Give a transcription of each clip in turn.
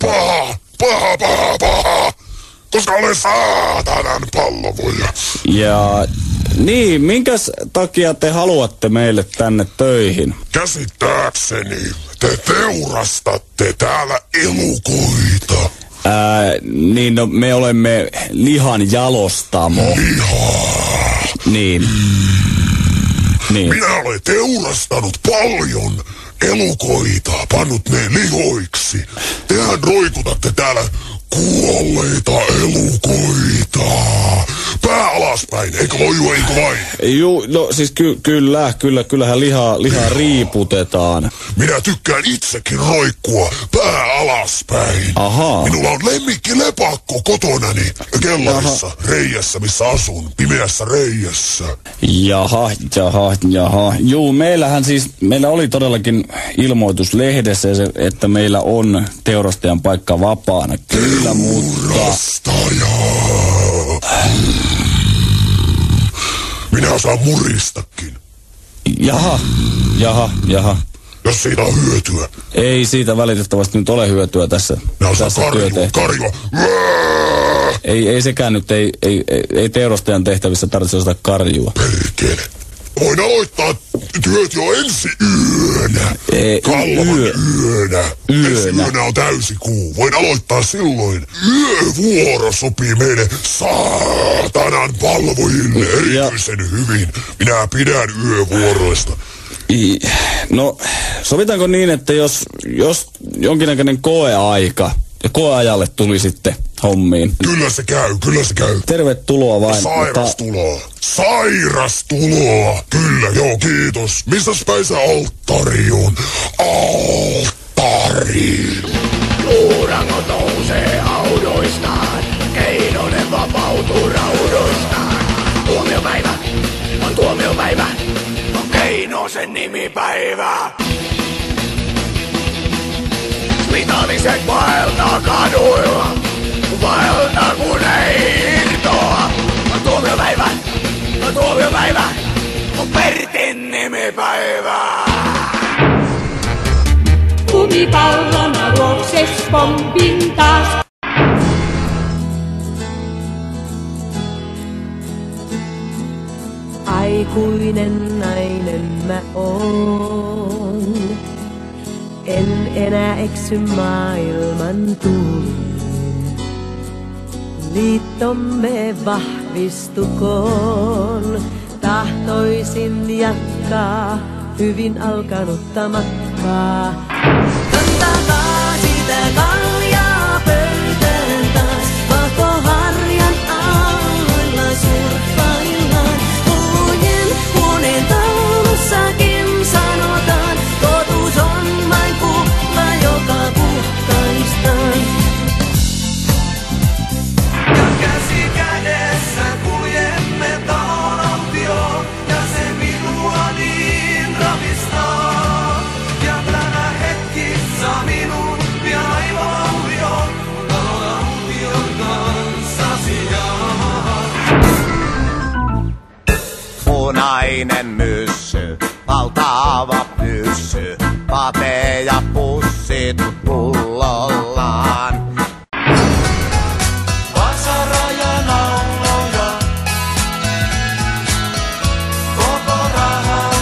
Paha, paha, paha, paha. Koska olen saatanan pallovoja. Ja niin, minkäs takia te haluatte meille tänne töihin? Käsittääkseni te teurastatte täällä elukoita. Niin no, me olemme lihan jalostamo. Lihaa. Niin. Niin. Minä olen teurastanut paljon elukoita, pannut ne lihoiksi. Tehän roikutatte täällä kuolleita elukoita. Pää alaspäin, eikö voiu, eikö vain? Juu, no siis kyllähän lihaa riiputetaan. Minä tykkään itsekin roikkua pää alaspäin. Ahaa. Minulla on lemmikkilepakko kotonani kellarissa, reijässä, missä asun, pimeässä reijässä. Jaha. Juu, meillä oli todellakin ilmoituslehdessä, että meillä on teurastajan paikka vapaana. Kyllä, mutta... Teurastaja! Minä osaan muristakin. Jaha. Jos siitä on hyötyä. Ei siitä valitettavasti nyt ole hyötyä tässä Karjua. Ei sekään nyt, ei teurastajan tehtävissä tarvitse osata karjua. Perkele. Voin aloittaa työt jo ensi yönä. Kallavan yönä. Ensi yönä on täysikuu. Voin aloittaa silloin. Yövuoro sopii meille saatanan palvojille erityisen hyvin. Minä pidän yövuoroista. No, sovitaanko niin, että jos jonkinnäköinen koeaika ja koeajalle tuli sitten hommiin. Kyllä se käy. Tervetuloa vain. Sairastuloa. Kyllä, joo, kiitos. Missäs päin se alttari on? Alttari. Luurango nousee haudoistaan. Keinonen vapautuu raudoistaan. Tuomiopäivä on tuomiopäivä. On Keinosen nimipäivä. Smitaliset vaeltaa kaduilla. Vaeltaa kun ei irtoa. On tuomiopäivä. On tuomiopäivä. On Pertin nimipäivä. Lumipallona juokses pompin taas. Aikuinen nainen mä oon. En enää eksy maailman tuuliin. Liittomme vahvistukoon. Tahtoisin jatkaa hyvin alkanutta matkaa. Kantakaa sitä kaljaa pöytään taas. Vakoharjan aalloilla surffaillaan. Puhujen huoneen taulussakin sanotaan. Totuus on vain kupla, joka puhkaistaan. Ja käsi kädessä kuljemme talon autioon. Ja se minua niin ravistaa. Ja tänä hetkissä minun pian aivoaurioon. Talon aution kanssa sijaan. Punainen myssy, valtava pyssy, pate ja pussit pullollaan. Vasara ja nauloja, koko rahan.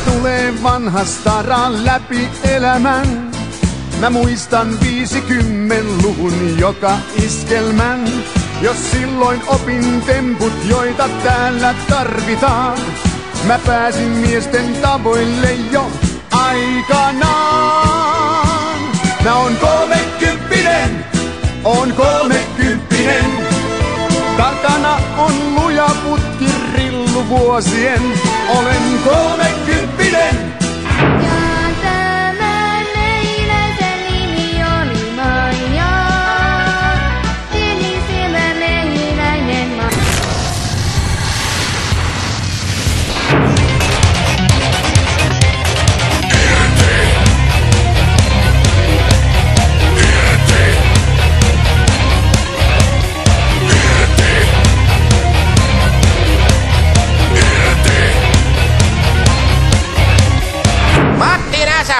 tulee vanhasta läpi elämän. Mä muistan 50-luvun joka iskelmän. Jos silloin opin temput, joita täällä tarvitaan. Mä pääsin miesten tavoille jo aikanaan. Mä oon 30, takana on luja putki rillu vuosien. Olen 30.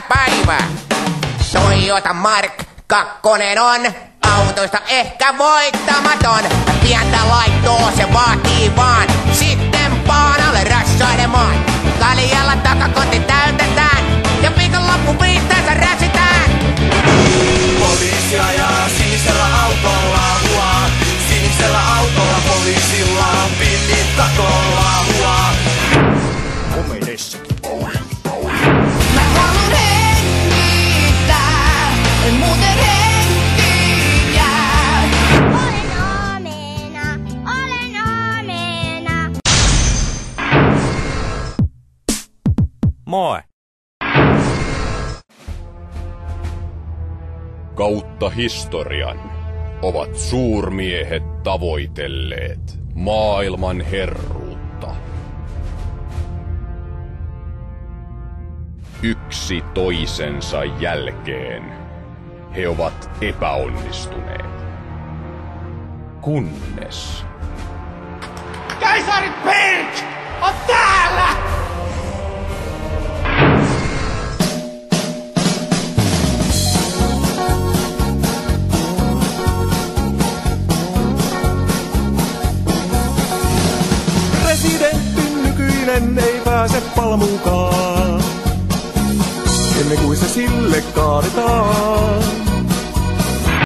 Päivä. Toyota Mark 2 on autoista ehkä voittamaton. Pientä laittoa se vaatii vaan. Sitten paanalle rassailemaan. Kaljalla takakontti täytetään. Ja viikonloppu viihteensä räsitään. Poliisi ajaa sinisellä autolla huaa. Sinisellä autolla poliisilla on pillit katolla huaa. Komedessakin. Mä haluun hengittää, muuten henki jää. Olen omena. Moi! Kautta historian ovat suurmiehet tavoitelleet maailman herruutta. Yksi toisensa jälkeen he ovat epäonnistuneet. Kunnes Kaisari Perch on täällä! Presidentti nykyinen ei pääse palmukaan, ennen kuin se sille kaadetaan.